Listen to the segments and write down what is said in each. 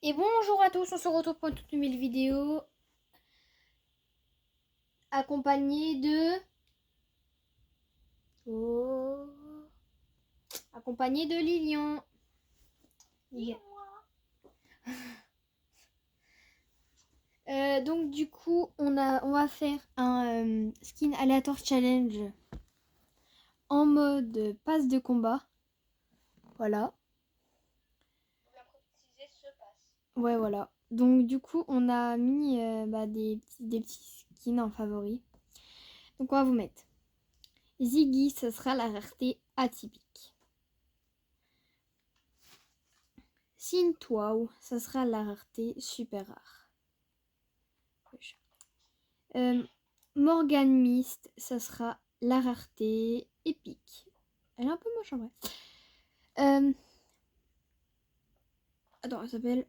Et bonjour à tous, on se retrouve pour une toute nouvelle vidéo accompagnée de... Oh... Accompagnée de Lilian. Yeah. Donc du coup, on va faire un skin aléatoire challenge en mode passe de combat. Voilà. Ouais, voilà. Donc du coup, on a mis des petits skins en favori. Donc on va vous mettre Ziggy, ce sera la rareté atypique. Sintwao, ça sera la rareté super rare. Morgan Mist, ça sera la rareté épique. Elle est un peu moche en vrai. Attends, elle s'appelle.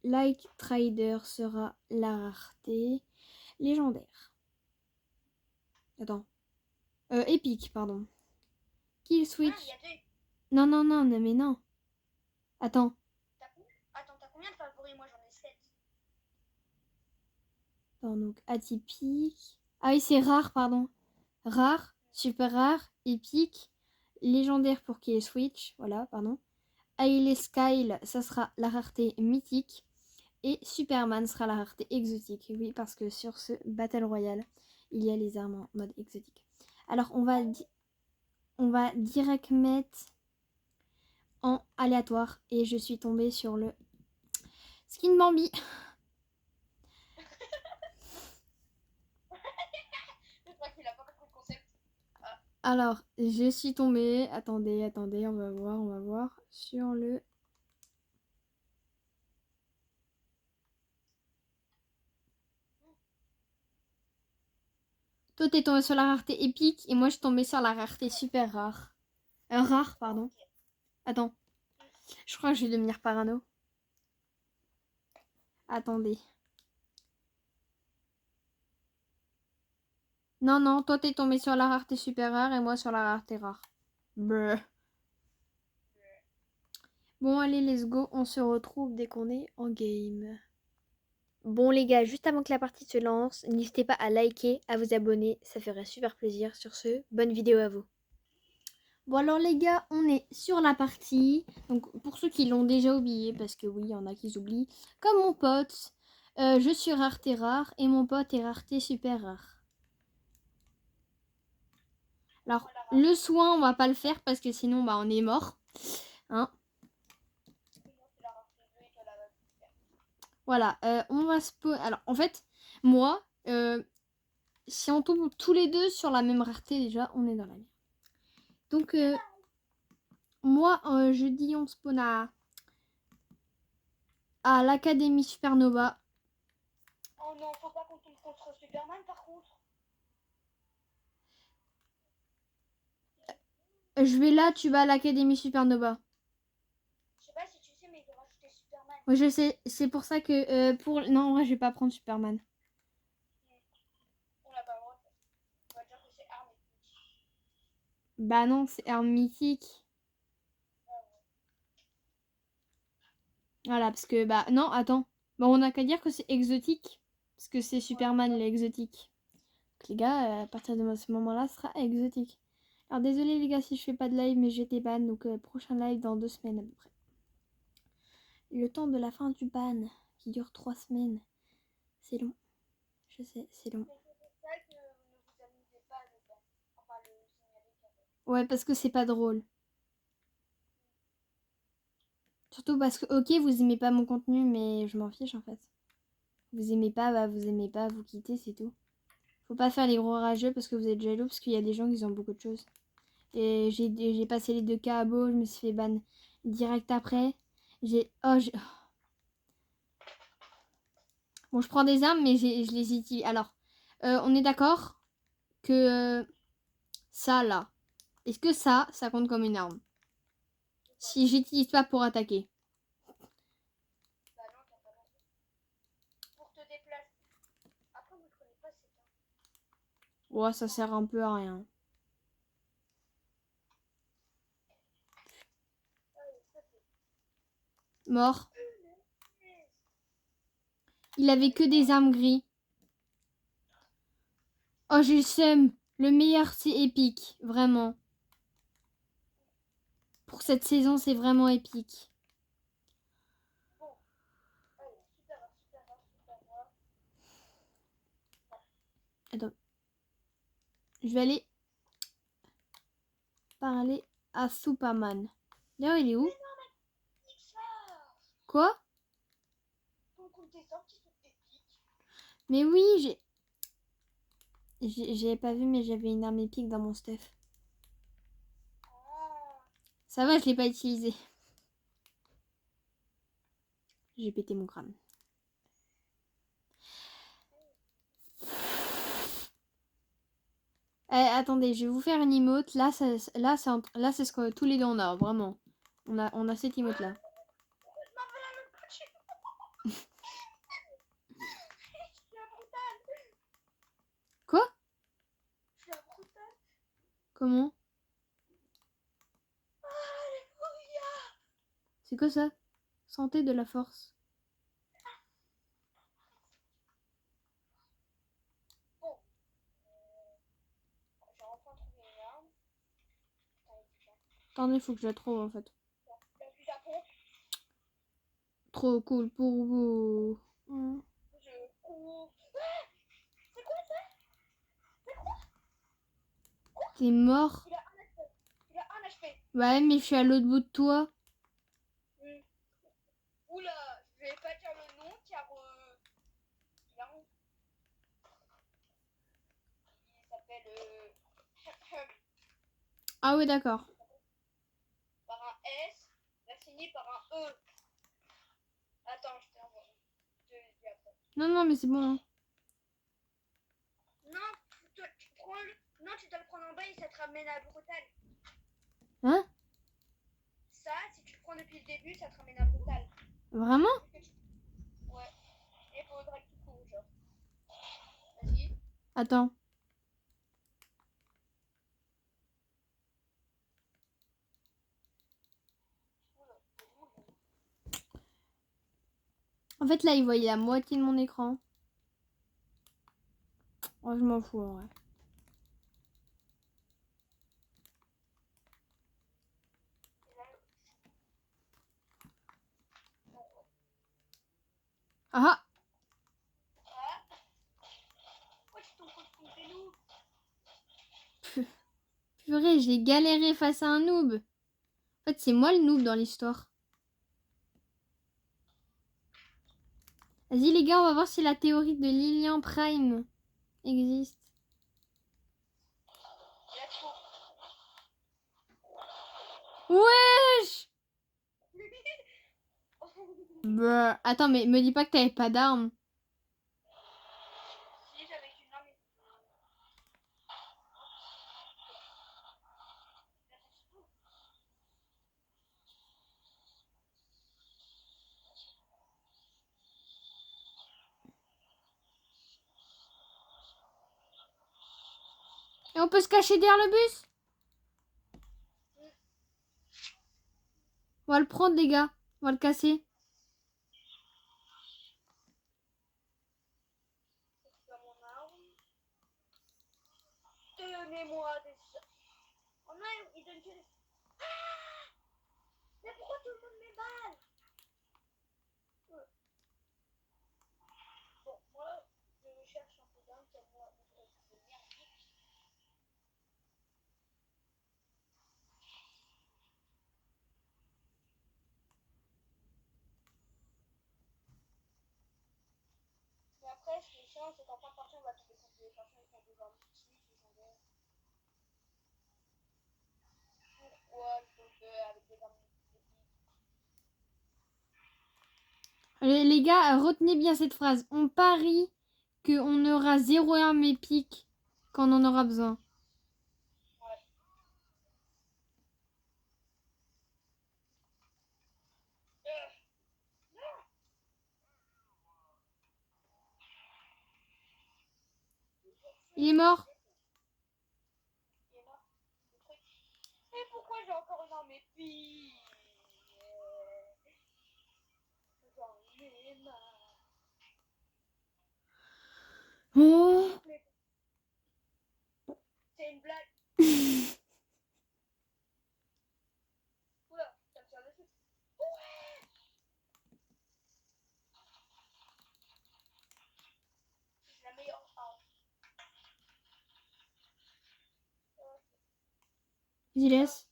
Light Trader sera la rareté légendaire. Attends. Épique, pardon. Kill Switch. Non, mais non. Attends. Attends, t'as combien de favoris? Moi j'en ai 7. Attends, donc atypique. Ah oui, c'est rare, pardon. Rare, super rare, épique, légendaire pour qui est Switch. Voilà, pardon. Hailey Skyle, ça sera la rareté mythique. Et Superman sera la rareté exotique. Oui, parce que sur ce Battle Royale, il y a les armes en mode exotique. Alors, on va direct mettre en aléatoire. Et je suis tombée sur le skin Bambi. Je crois qu'il a pas compris le concept. Alors, je suis tombée. Attendez, on va voir. Sur le... Toi, t'es tombé sur la rareté épique et moi, je suis tombée sur la rareté super rare. Rare, pardon. Attends. Je crois que je vais devenir parano. Attendez. Non, toi, t'es tombé sur la rareté super rare et moi sur la rareté rare. Brr. Bon, allez, let's go. On se retrouve dès qu'on est en game. Bon, les gars, juste avant que la partie se lance, n'hésitez pas à liker, à vous abonner. Ça ferait super plaisir. Sur ce, bonne vidéo à vous. Bon alors les gars, on est sur la partie. Donc pour ceux qui l'ont déjà oublié, parce que oui, il y en a qui oublient. Comme mon pote, je suis rareté rare et mon pote est rareté super rare. Alors le soin, on va pas le faire parce que sinon bah on est mort. Hein? Voilà, on va spawn. Alors en fait, moi, si on tombe tous les deux sur la même rareté déjà, on est dans la merde. Donc moi, je dis on spawn à l'Académie Supernova. Oh non, faut pas qu'on tombe contre Superman par contre. Je vais là, tu vas à l'Académie Supernova. Je sais pas si tu sais, mais ils ont rajouté Superman. Oui, je sais, c'est pour ça que pour... Non, en vrai, je vais pas prendre Superman. On l'a pas le droit. On va dire que c'est armé. Bah non, c'est arme mythique. Voilà, parce que... Bah non, attends. Bah on a qu'à dire que c'est exotique. Parce que c'est Superman, il est exotique. Donc, les gars, à partir de ce moment-là, ce sera exotique. Alors désolé les gars si je fais pas de live, mais j'étais ban. Donc prochain live dans 2 semaines à peu près. Le temps de la fin du ban, qui dure 3 semaines. C'est long. Je sais, c'est long. C'est vrai que ne vous amusez pas à le ban. Enfin, le signaler qu'il y avait. Ouais, parce que c'est pas drôle. Surtout parce que, ok, vous aimez pas mon contenu, mais je m'en fiche en fait. Vous aimez pas, bah vous aimez pas, vous quittez, c'est tout. Faut pas faire les gros rageux parce que vous êtes jaloux, parce qu'il y a des gens qui ont beaucoup de choses. Et j'ai passé les 2 cas à beau, je me suis fait ban direct après. Bon, je prends des armes, mais je les utilise. Alors, on est d'accord que ça, là. Est-ce que ça compte comme une arme? Si j'utilise pas pour attaquer. Bah non, t'as pas le droit. Pour te déplacer. Après, moi je connais pas cette arme. Ouais, ça sert un peu à rien. Mort. Il avait que des armes gris. Oh, j'ai le seum. Le meilleur, c'est épique. Vraiment. Pour cette saison, c'est vraiment épique. Bon, allez, super rare, super rare, super rare. Attends. Je vais aller parler à Superman. D'ailleurs, il est où? Pixar, Quoi? ton compte est sorti sur Epic. Mais oui, j'avais pas vu, mais j'avais une arme épique dans mon stuff. Ah, Ça va, je l'ai pas utilisé. J'ai pété mon crâne. Attendez, je vais vous faire une emote. Là, c'est ce que tous les deux on a, vraiment. On a cette emote là. non, mais là, le coach, je suis un brutal. Quoi? Je suis un brutal. Comment? Alléluia. C'est quoi ça? Santé de la force. Bon, j'ai enfin trouvé une arme. Putain, il est déjà. Attendez, faut que je la trouve en fait. Il y a du Japon. Trop cool pour vous. Je cours. Ah, c'est quoi ça? C'est quoi? T'es mort? Il a un HP. Il a un HP. Ouais, mais je suis à l'autre bout de toi. Oula, je vais pas dire le nom car il a un- il s'appelle Ah ouais, d'accord. par un S, la signé par un E. Attends, je t'envoie. Je te dis après. Non, non, mais c'est bon. Hein. Non, toi, tu prends le... Non, tu dois le prendre en bas et ça te ramène à Brutal. Hein? Ça, si tu le prends depuis le début, ça te ramène à Brutal. Vraiment? Ouais. Et il faudra que tu cours, genre. Vas-y. Attends. En fait, là, il voyait la moitié de mon écran. Oh, je m'en fous, en vrai. Ah Ah. Pourquoi tu tombes contre ton vélo? ah! Purée, j'ai galéré face à un noob. En fait, c'est moi le noob dans l'histoire. Vas-y, les gars, on va voir si la théorie de Lilian Prime existe. Let's go. Wesh! Bah, attends, mais me dis pas que t'avais pas d'armes. Si j'avais une arme. Et on peut se cacher derrière le bus? On va le prendre, les gars. On va le casser. C'est pas mon arme. Donnez-moi des... Oh non, il donne que des... Ah, mais pourquoi tout le monde met balles? Bon, moi, je cherche un peu d'armes car moi, c'est merdique. Mais après, ce qui est chiant, c'est qu'en fin de partie, on va tomber contre des personnes qui ont des armes mythiques, légendaires. Pourquoi je peux avec des armes mythiques? Les gars, retenez bien cette phrase. On parie qu'on aura 0 arme épique quand on en aura besoin. Ouais. Non, Il est mort. il est mort. Le truc. Mais pourquoi j'ai encore une arme épique? marre. Oh. C'est une blague. Oula, ça me tire dessus. Ouais. C'est la meilleure arme. Vas-y, laisse.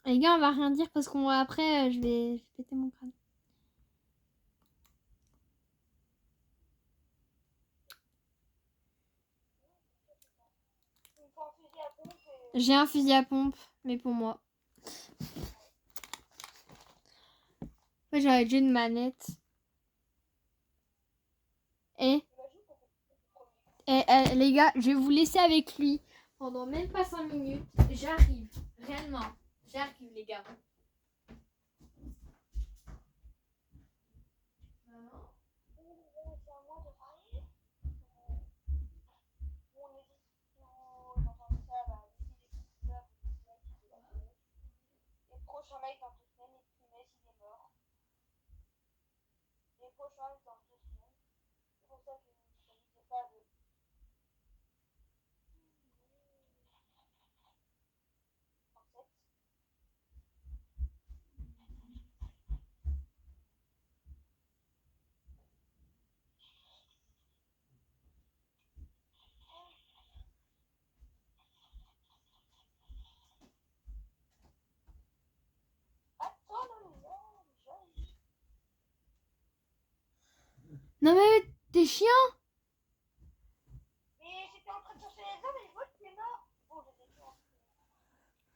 Les gars, on va rien dire parce qu'on va après, je vais péter mon crâne. Il me faut un fusil à pompe et... J'ai un fusil à pompe, mais pour moi. Moi, j'avais déjà une manette. Et, les gars, je vais vous laisser avec lui pendant même pas 5 minutes. J'arrive. Réellement. J'arrive, les gars. Prochain live dans 2 semaines et Primes il est mort. Les prochains dans 2 semaines. C'est pour ça que je ne choisissais pas le. Non mais, t'es chiant. Mais j'étais en train de chercher les hommes et je vois qu'il est mort. Bon, je les ai tués.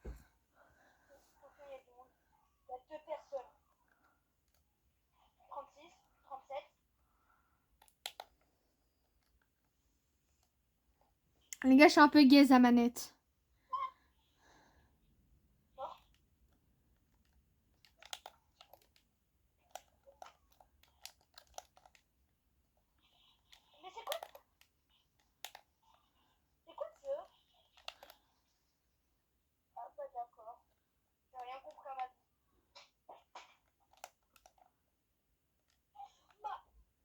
Il y a du monde. Il y a 2 personnes. 36, 37. Les gars, je suis un peu gaze à manette. Mais c'est quoi? C'est quoi ce jeu? Ah bah d'accord. J'ai rien compris à ma vie. Bah,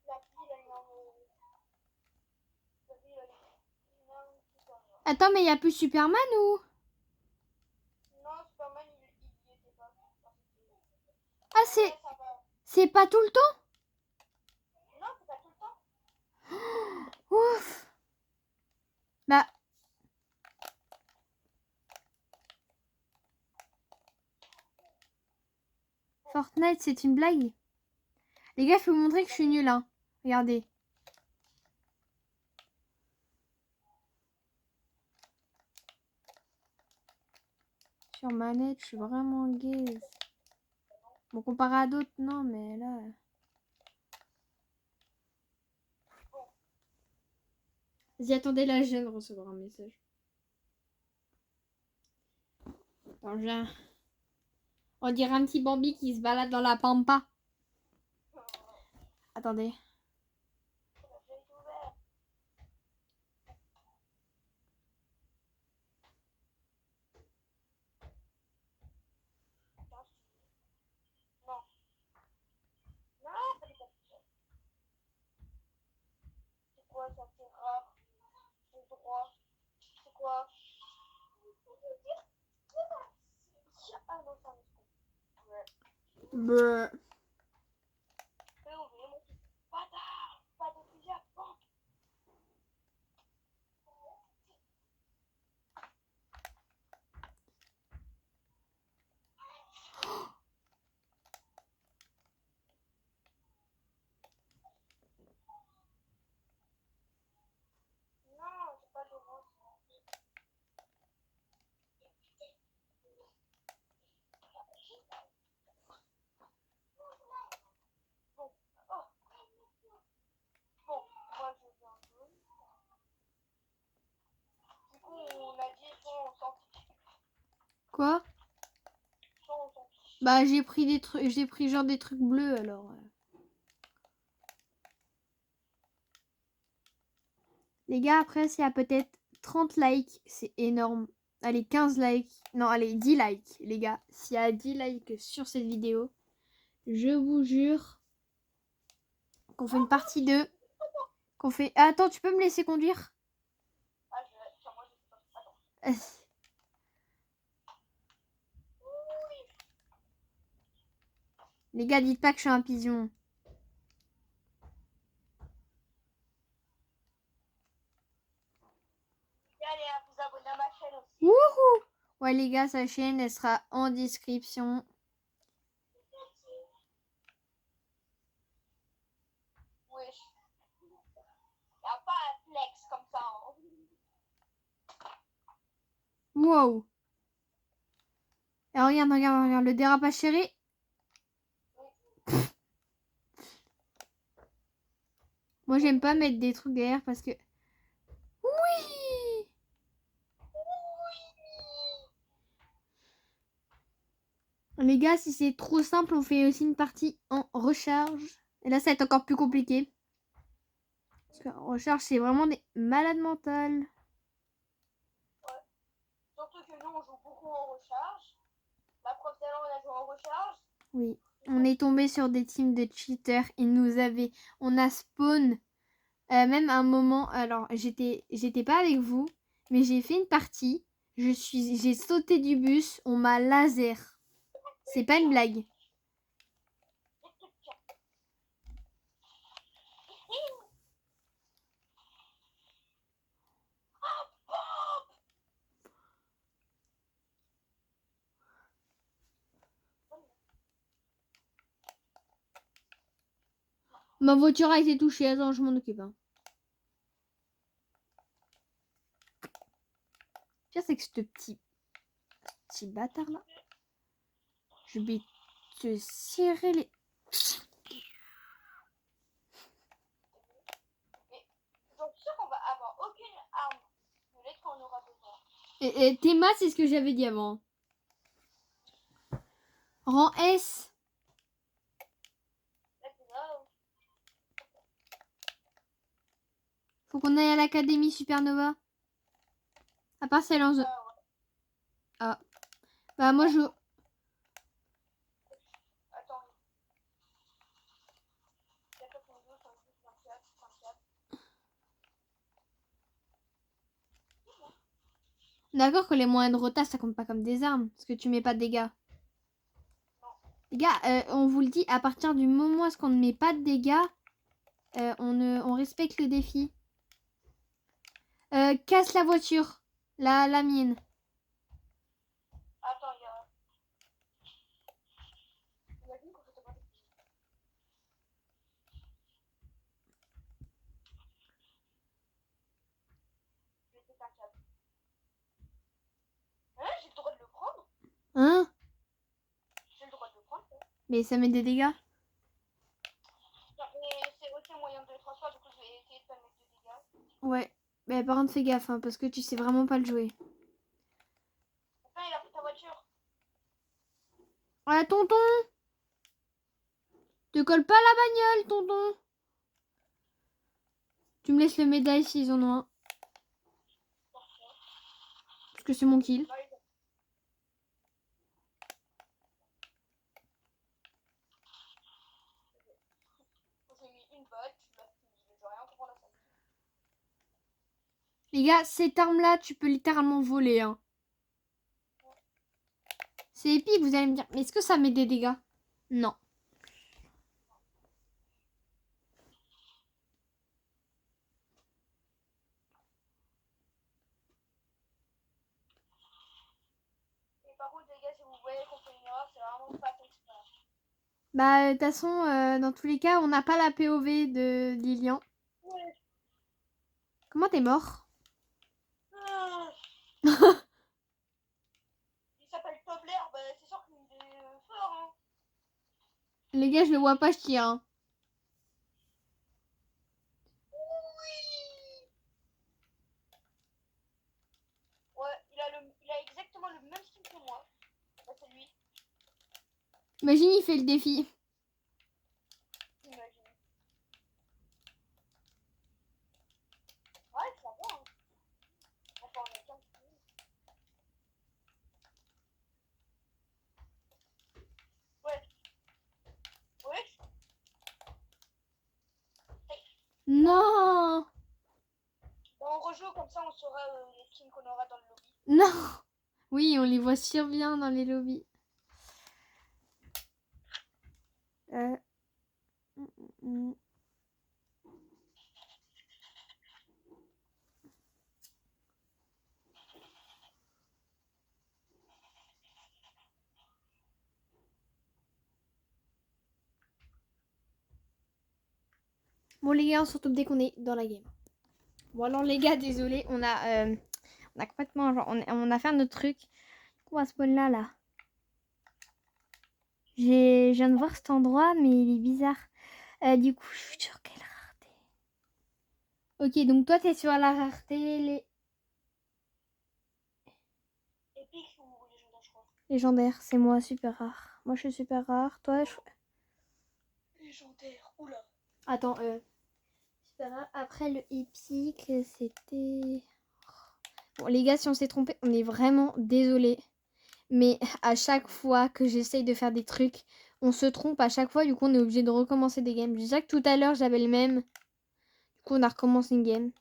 la ville elle est en... La ville elle est en... Attends, mais il y a plus Superman ou? Non, Superman il y était pas. Ah, Ouais, ça va. c'est pas tout le temps? Non, c'est pas tout le temps. Ouf. Bah. Fortnite, c'est une blague. Les gars, je peux vous montrer que je suis nulle, hein. Regardez. Sur manette, je suis vraiment gaze. Bon, comparé à d'autres, non, mais là... Vas-y, attendez, là, je viens de recevoir un message. Attends, on dirait un petit Bambi qui se balade dans la pampa. Attendez. C'est quoi ça? C'est rare. C'est droit. C'est quoi? Ah non, ça me ouais. Brr. Fais ouvrir mon truc. Bâtard! Pas de fusil à pompe! Non, j'ai pas de mots. Bon, oh. Bon, moi je vais un peu. Du coup, on a dit soit on s'en fiche, Quoi? soit on s'en fiche. Bah, j'ai pris des trucs, j'ai pris genre des trucs bleus, alors. Les gars, après, s'il y a peut-être 30 likes, c'est énorme. Allez, 15 likes. Non, allez, 10 likes, les gars. S'il y a 10 likes sur cette vidéo, je vous jure qu'on fait une partie 2. Qu'on fait... Ah, attends, tu peux me laisser conduire? Ah, tiens, moi, je sais pas. Attends. Les gars, dites pas que je suis un pigeon. Allez à vous abonner à ma chaîne aussi. Wouhou! Ouais, les gars, sa chaîne, elle sera en description. Wesh. Y'a pas un flex comme ça. Hein. Wow! Et regarde, regarde, regarde, le dérapage chéri. Moi, j'aime pas mettre des trucs derrière parce que... Oui! Les gars, si c'est trop simple, on fait aussi une partie en recharge. Et là, ça va être encore plus compliqué. Parce qu'en recharge, c'est vraiment des malades mentales. Ouais. Surtout que nous, on joue beaucoup en recharge. La prof d'allemand, on a joué en recharge. Oui. On est tombé sur des teams de cheaters. On a spawn. Même un moment, alors j'étais pas avec vous, mais j'ai fait une partie. J'ai sauté du bus, on m'a laser. C'est pas une blague. Ma voiture a été touchée, attends, je m'en occupe. Hein. Pire, c'est que ce petit bâtard là, je vais te serrer les. Donc, sûr qu'on va avoir aucune arme violette quand on aura besoin. Et Théma, c'est ce que j'avais dit avant. Rang S. Là, c'est là. Faut qu'on aille à l'académie Supernova. À part celle en zone. Ouais. Ah. Bah, moi je. Attends. 14, 12, 13, 24, 34. D'accord que les moyens de rota ça compte pas comme des armes. Parce que tu mets pas de dégâts. Les gars, on vous le dit, à partir du moment où est-ce qu'on ne met pas de dégâts, on respecte le défi. Casse la voiture. La mienne. Attends, il y a. Imagine qu'on fait pas. Je vais péter un câble. Hein, j'ai le droit de le prendre? Hein? J'ai le droit de le prendre? Mais ça met des dégâts. Non, mais c'est aussi un moyen de transport, du coup, je vais essayer de pas mettre de dégâts. Ouais. Mais par contre, fais gaffe, hein, parce que tu sais vraiment pas le jouer. Enfin, il a pris ta voiture. Ah, tonton! Te colle pas la bagnole, tonton! Tu me laisses le médaille s'ils en ont un. Parce que c'est mon kill. J'ai mis une botte, je vais rien comprendre à ça. Les gars, cette arme-là, tu peux littéralement voler. Hein. C'est épique, vous allez me dire. Mais est-ce que ça met des dégâts? Non. Et par contre, les gars, si vous voyez qu'on fait une erreur, c'est vraiment pas fait exprès. Bah, de toute façon, dans tous les cas, on n'a pas la POV de Lilian. Ouais. Comment t'es mort? Il s'appelle Tobler, bah c'est sûr qu'il est fort, hein. Les gars, je le vois pas, je tire. Hein. Oui. Ouais, il a exactement le même skin que moi. Bah c'est lui. Imagine, il fait le défi. Imagine. Ouais, ça va. Hein. jeu, comme ça on saura les skins qu'on aura dans le lobby. Non. Oui, on les voit si bien dans les lobbies. Bon les gars, on se retrouve dès qu'on est dans la game. Bon alors les gars, désolé, on a complètement genre, on a fait notre truc. On va spawn là. Je viens de voir cet endroit, mais il est bizarre. Du coup, je suis sur quelle rareté? Ok, donc toi t'es sur la rareté Épique ou légendaire, je crois. légendaire, c'est moi super rare. Moi je suis super rare, toi je... Légendaire, oula. Attends, super rare. Après le épique, c'était... Bon les gars, si on s'est trompé, on est vraiment désolé. Mais à chaque fois que j'essaye de faire des trucs, on se trompe à chaque fois. Du coup, on est obligé de recommencer des games. Déjà que tout à l'heure, j'avais le même. Du coup, on a recommencé une game.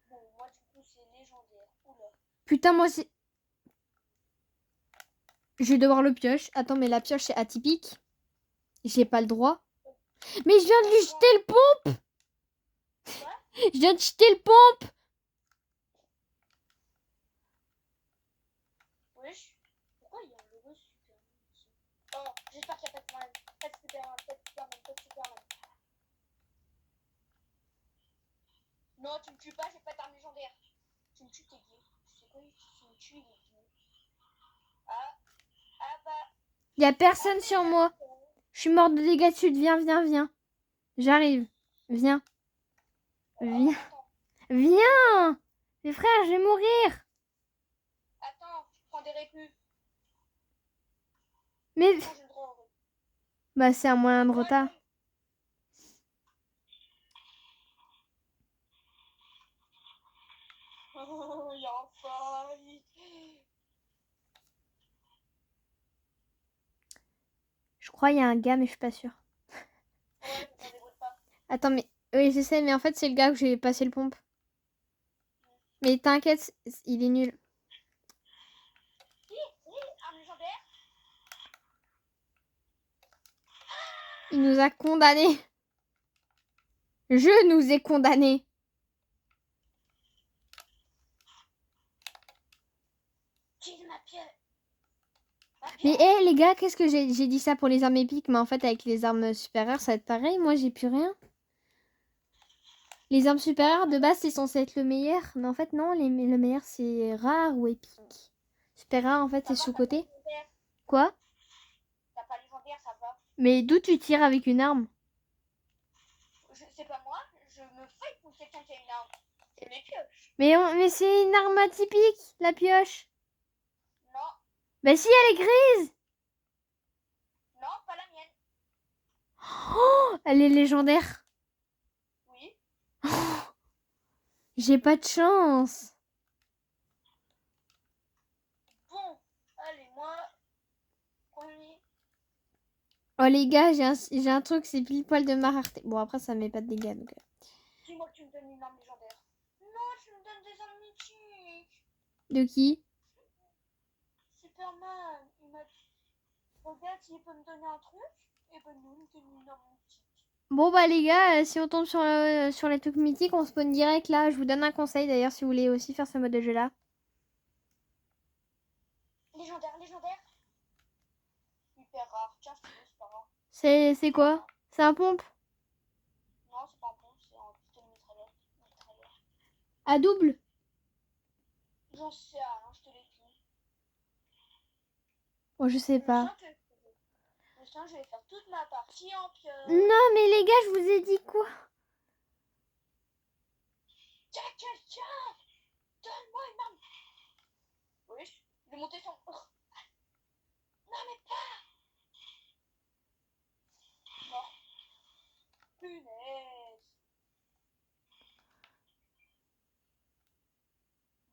Bon, moi du coup c'est légendaire, oula. Putain, moi c'est... Je vais devoir le pioche. Attends, mais la pioche, c'est atypique. J'ai pas le droit. Mais je viens de lui jeter le pompe. Je viens de jeter le pompe. Wesh, pourquoi il y a un logo Superman ici? Oh, j'espère qu'il n'y a pas de mal. Pas de Superman, pas de Superman, pas de Superman. Non, tu me tues pas, j'ai pas d'arme légendaire. Tu me tues, t'es gay. Tu sais quoi, tu me tues, il est gay. Ah bah. Y a personne sur moi. Je suis morte de dégâts de chute. Viens. J'arrive. Viens. Viens. Mais frère, je vais mourir. Attends, je prends des répus. Mais... Non, j'ai le droit au répus. Bah, c'est un moyen de retard. Oh, il y a un faille. Je crois qu'il y a un gars, mais je suis pas sûre. Ouais, mais ça déroule pas. Attends, mais... Oui, je sais, mais en fait, c'est le gars que j'ai passé le pompe. Mais t'inquiète, il est nul. Arme légendaire. Il nous a condamnés. Je nous ai condamnés. Kill ma pieuvre. Mais hé, les gars, qu'est-ce que j'ai dit ça pour les armes épiques, mais en fait, avec les armes supérieures, ça va être pareil. Moi, j'ai plus rien. Les armes supérieures, de base, c'est censé être le meilleur. Mais en fait, non, le meilleur, c'est rare ou épique. Super rare, en fait, c'est sous-côté. Quoi? T'as pas légendaire, ça va. Mais d'où tu tires avec une arme? C'est pas moi, je me fight pour quelqu'un qui a une arme. C'est mes pioches. Mais c'est une arme atypique, la pioche. Non, Bah si, elle est grise. non, pas la mienne. Oh, elle est légendaire. Oui. J'ai pas de chance. Bon, allez, moi, premier. Oh les gars, j'ai un truc, c'est pile poil de ma rareté. Bon, après, ça met pas de dégâts. Donc... Dis-moi que tu me donnes une arme légendaire. Non, tu me donnes des armes mythiques. De qui? Superman, il m'a dit, regarde s'il peut me donner un truc. Et ben nous, il me donne une arme mythique. Bon bah les gars, si on tombe sur les trucs mythiques, on spawn direct là. Je vous donne un conseil d'ailleurs si vous voulez aussi faire ce mode de jeu là. Légendaire, légendaire. Hyper rare. Tiens, je te dis, c'est pas rare. C'est quoi? C'est un pompe? Non, c'est pas un pompe, c'est un pistolet mitrailleur. À double? J'en sais rien, je te l'ai dit. Oh, je sais pas. Le chien, je vais faire toute ma partie en pieuvre. Non mais les gars, je vous ai dit quoi? Tiens, donne-moi une arme. Oui, je vais monter son... Oh. Non mais pas. Mort. Punaise.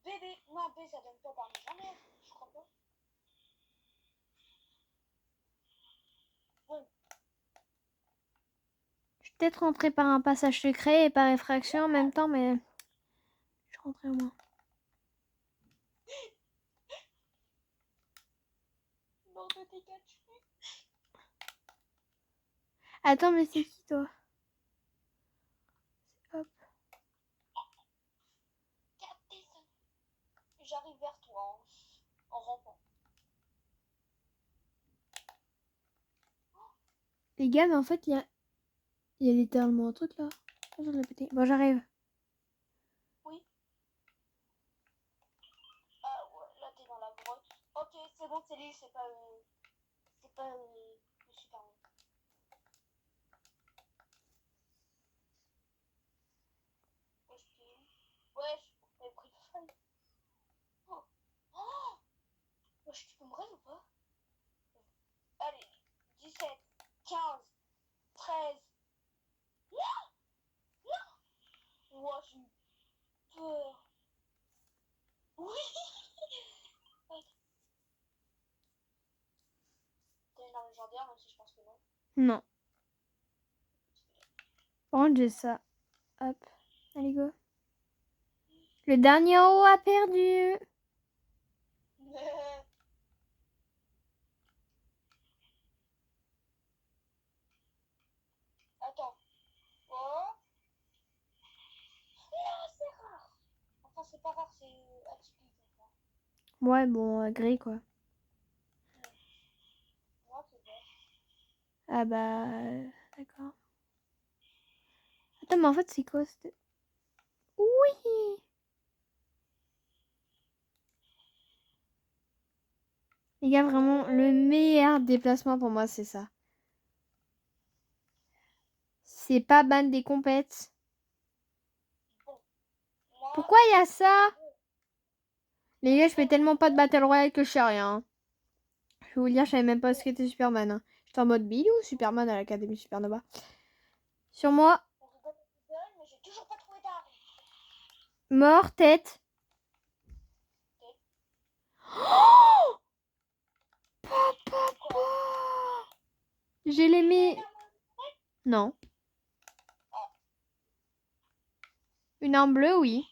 BD. Non, B, ça donne pas par légendaire. Je crois pas. Bon. Je suis peut-être rentrée par un passage secret et par effraction en même temps, mais rentrer au moins. Non, de Pikachu. Attends, mais c'est qui toi? Hop. J'arrive vers toi en rampant. Les gars, mais en fait, il y a littéralement un truc là. Je vais le péter. Bon, j'arrive. Oui. Ah ouais, là t'es dans la grotte. Ok, c'est bon, c'est lui, c'est pas le Superman. Wesh, t'avais pris le fun. Oh. Oh. Wesh, tu peux me rêver ou pas? Allez, 17, 15, 13. Non! Non! Ouah, j'ai eu peur. Oui! T'as une arme légendaire, même si je pense que non. Non. Par contre, j'ai ça. Hop. Allez, go. Le dernier en haut a perdu. Attends. Oh. Non, c'est rare. Enfin, c'est pas rare, c'est atypique. Enfin. Ouais, bon, gris quoi. Moi, c'est vrai. Ah bah. D'accord. Attends, mais en fait, c'est quoi cette... Oui! Les gars, vraiment, le meilleur déplacement pour moi, c'est ça. C'est pas ban des compètes. Bon. Moi, Pourquoi il y a ça? Les gars, je fais tellement pas de Battle Royale que je sais rien. Je vais vous le dire, je savais même pas ce qu'était Superman. Hein. J'étais en mode Billy ou Superman à l'Académie Supernova. Sur moi, on rigole tout seul, mais j'ai toujours pas trouvé d'arme. mort, tête. Ok. Oh! Papa! J'ai l'aimé. Non. Une arme bleue, oui.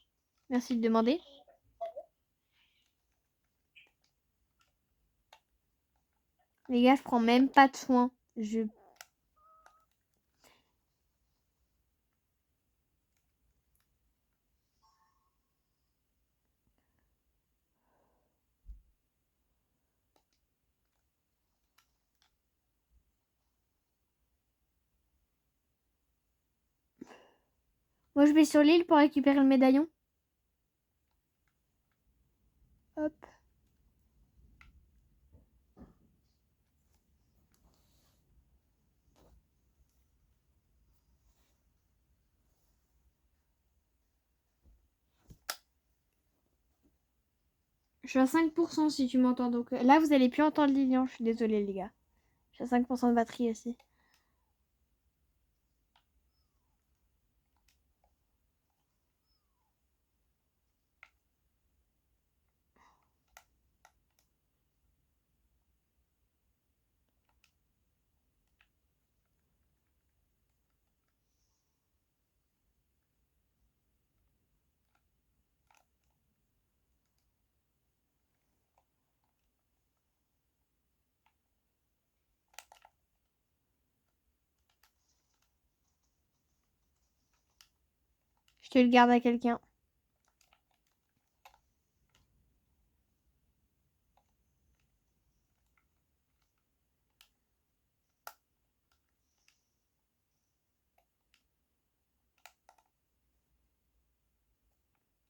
Merci de demander. Les gars, je prends même pas de soin. Moi, je vais sur l'île pour récupérer le médaillon. Hop. Je suis à 5% si tu m'entends. Donc là, vous allez plus entendre Lilian. Je suis désolée, les gars. Je suis à 5% de batterie aussi. Je te le garde à quelqu'un.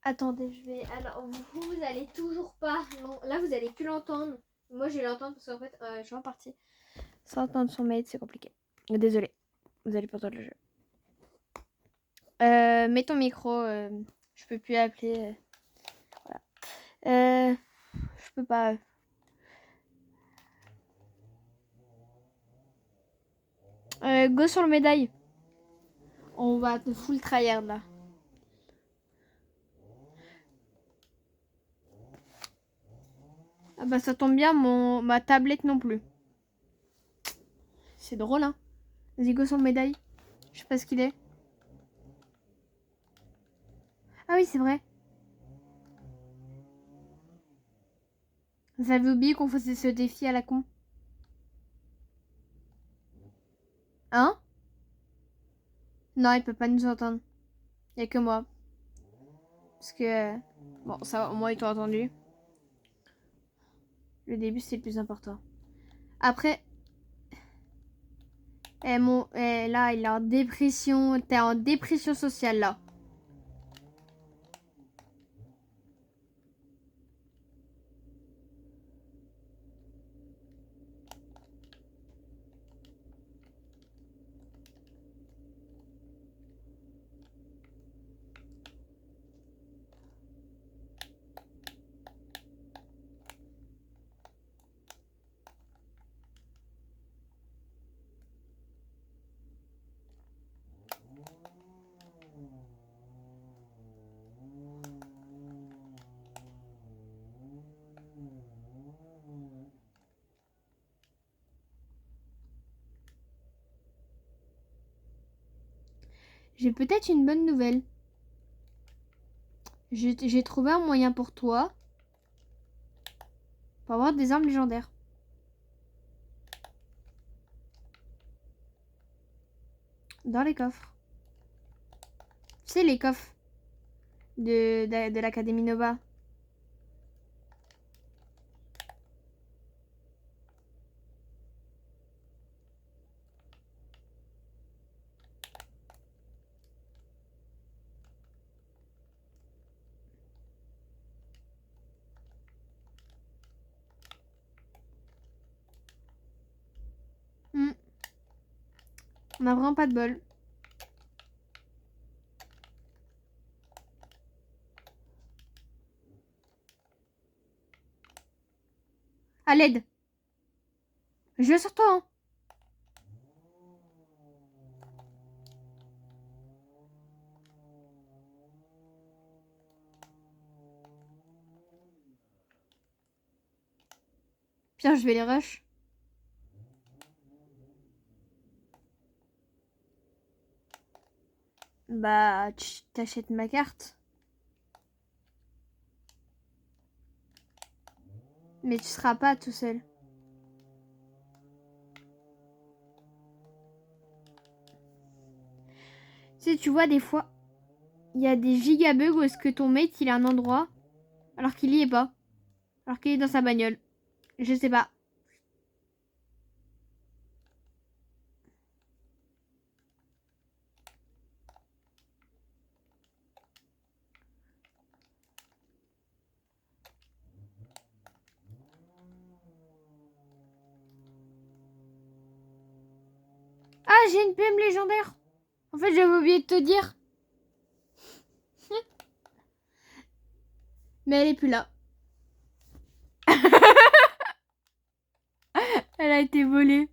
Attendez, je vais... Alors, vous allez toujours pas... Là, vous allez plus l'entendre. Moi, je vais l'entendre parce qu'en fait, je suis en partie. Sans entendre son mate, c'est compliqué. Désolée. Vous allez pas entendre le jeu. Mets ton micro. Je peux plus appeler. Voilà. Je peux pas... go sur le médaille. On va te full tryhard, là. Ah bah ça tombe bien, ma tablette non plus. C'est drôle, hein. Vas-y, go sur le médaille. Je sais pas ce qu'il est. Ah oui, c'est vrai. Vous avez oublié qu'on faisait ce défi à la con? Hein? Non, il peut pas nous entendre. Il y a que moi. Parce que... Bon, ça, au moins, ils t'ont entendu. Le début, c'est le plus important. Après... là, il est en dépression. T'es en dépression sociale, là. J'ai peut-être une bonne nouvelle. J'ai trouvé un moyen pour toi pour avoir des armes légendaires. Dans les coffres. Tu sais, les coffres de l'Académie Nova. On a vraiment pas de bol. À l'aide. Je vais sur toi, hein. Pierre, je vais les rush. Bah, tu t'achètes ma carte. Mais tu seras pas tout seul. Tu sais, tu vois, des fois, il y a des gigabugs où est-ce que ton mate, il a un endroit, alors qu'il y est pas. Alors qu'il est dans sa bagnole. Je sais pas. Ah, j'ai une PM légendaire. En fait, j'avais oublié de te dire. Mais elle est plus là. Elle a été volée.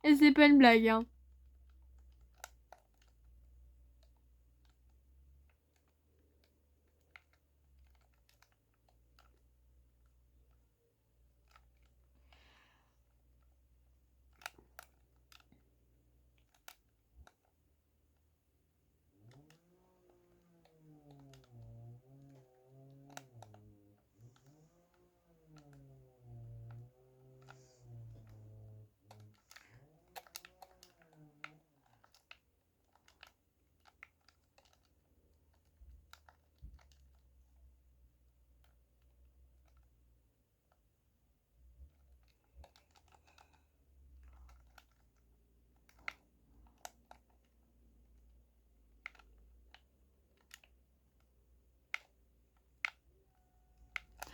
Et c'est pas une blague, hein.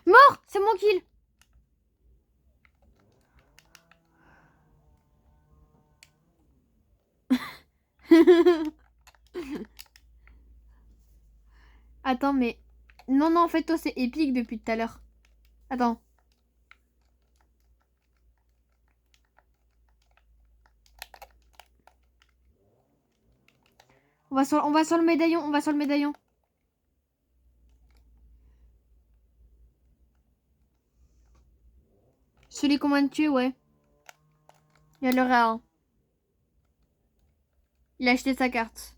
Mort. C'est mon kill. Attends, mais... Non, non, en fait, toi, c'est épique depuis tout à l'heure. Attends. On va sur le médaillon, on va sur le médaillon. Celui qu'on vient de tuer, ouais. Il y a le rare. Il a acheté sa carte.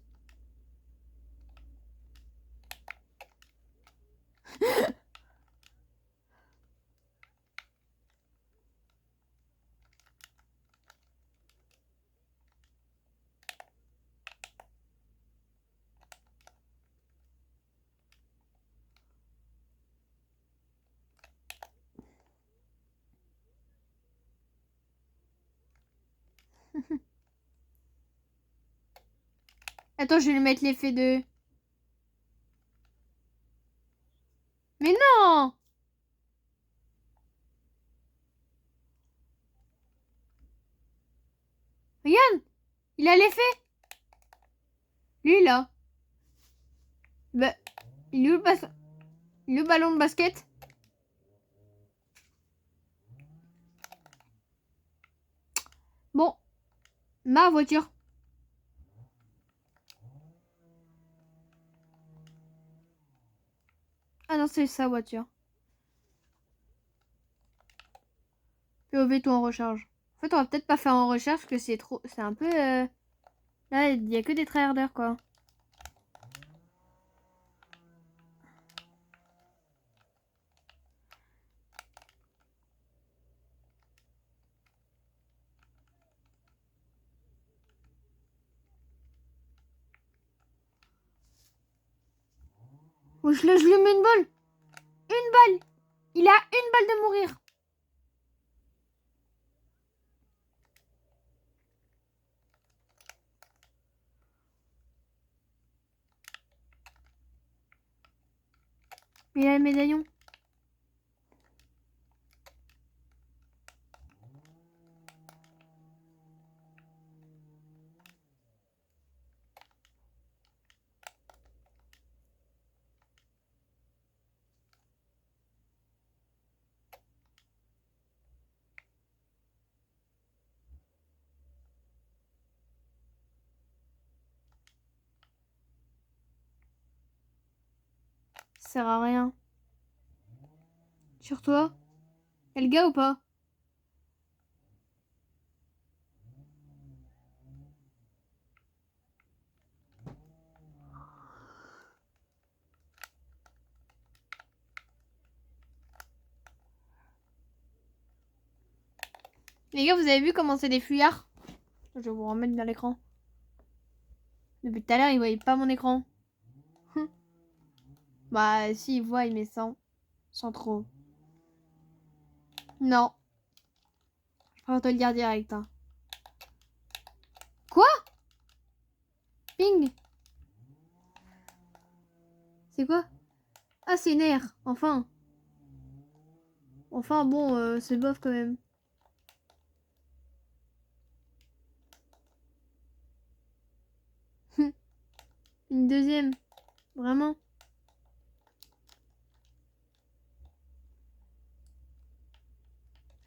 Attends, je vais lui mettre l'effet de... Mais non! Regarde! Il a l'effet! Lui, là. Bah, il est où le ballon de basket? Bon, ma voiture. Ah non, c'est sa voiture. POV tout en recharge. En fait, on va peut-être pas faire en recharge parce que c'est trop... C'est un peu... Là, il y a que des tryharders, quoi. Oh, je lui mets une balle. Une balle. Il a une balle de mourir. Mais il a le médaillon. Ça sert à rien. Sur toi? Y'a le gars ou pas? Les gars, vous avez vu comment c'est des fuyards? Je vais vous remettre dans l'écran. Depuis tout à l'heure, ils voyaient pas mon écran. Bah, si, ils voient, mais sans trop. Non. Je préfère te le dire direct. Hein. Quoi? Ping? C'est quoi? Ah, c'est une air. Enfin. Enfin, bon, c'est bof quand même. Une deuxième. Vraiment.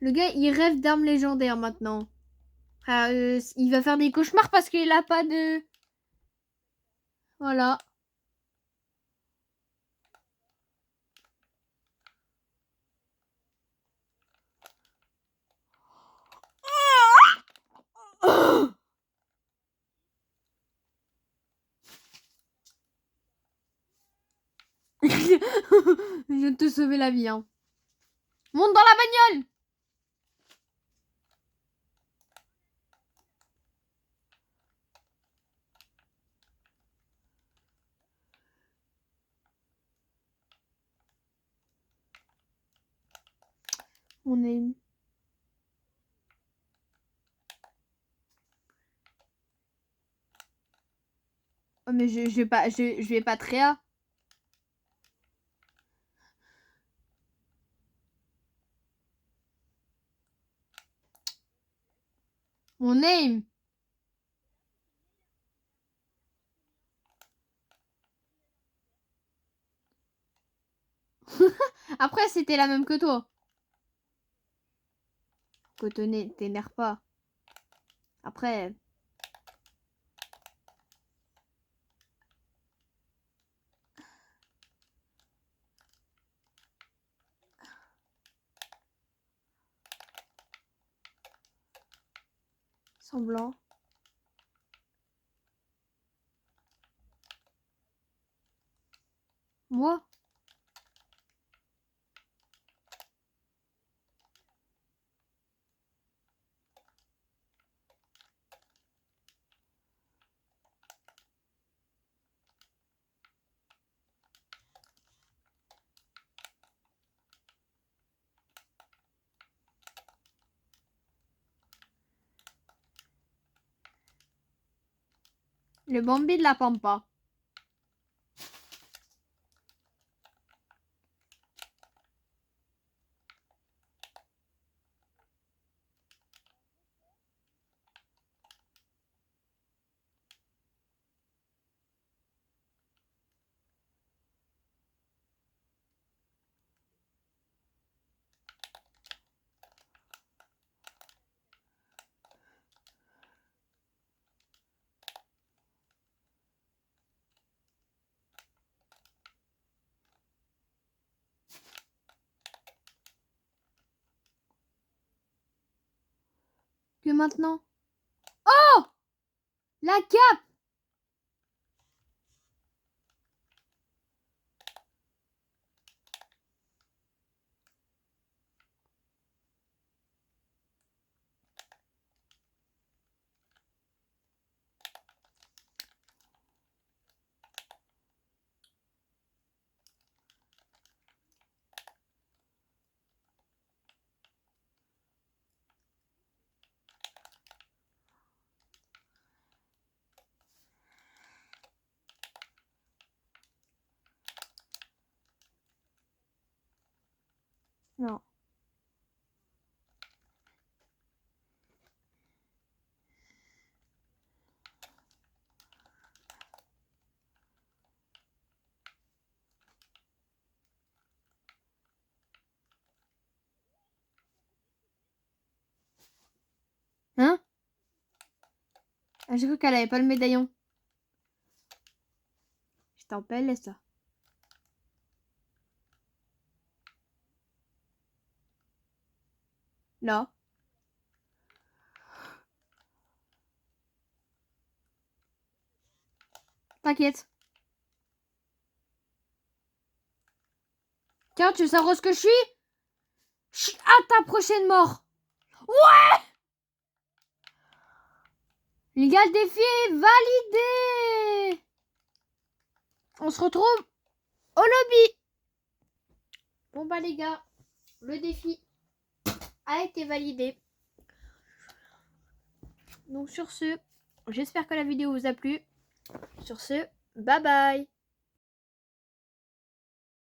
Le gars, il rêve d'armes légendaires maintenant. Ah, il va faire des cauchemars parce qu'il a pas de... Voilà. Je viens de te sauver la vie, hein. Monte dans la bagnole! On est... Oh, mais je vais pas tréa. Mon aim. Après, c'était la même que toi. Cotonné, t'énerve pas. Après... Semblant. Moi? Le Bambi de la Pampa. Que maintenant? Oh! La cape! Non. Hein? Ah, j'ai cru qu'elle avait pas le médaillon. Je t'appelle, laisse ça. Là. T'inquiète. Tiens, tu veux savoir ce que je suis? À ta prochaine mort. Ouais! Les gars, le défi est validé. On se retrouve au lobby. Bon bah les gars, le défi a été validé. Donc sur ce, j'espère que la vidéo vous a plu. Sur ce, bye bye.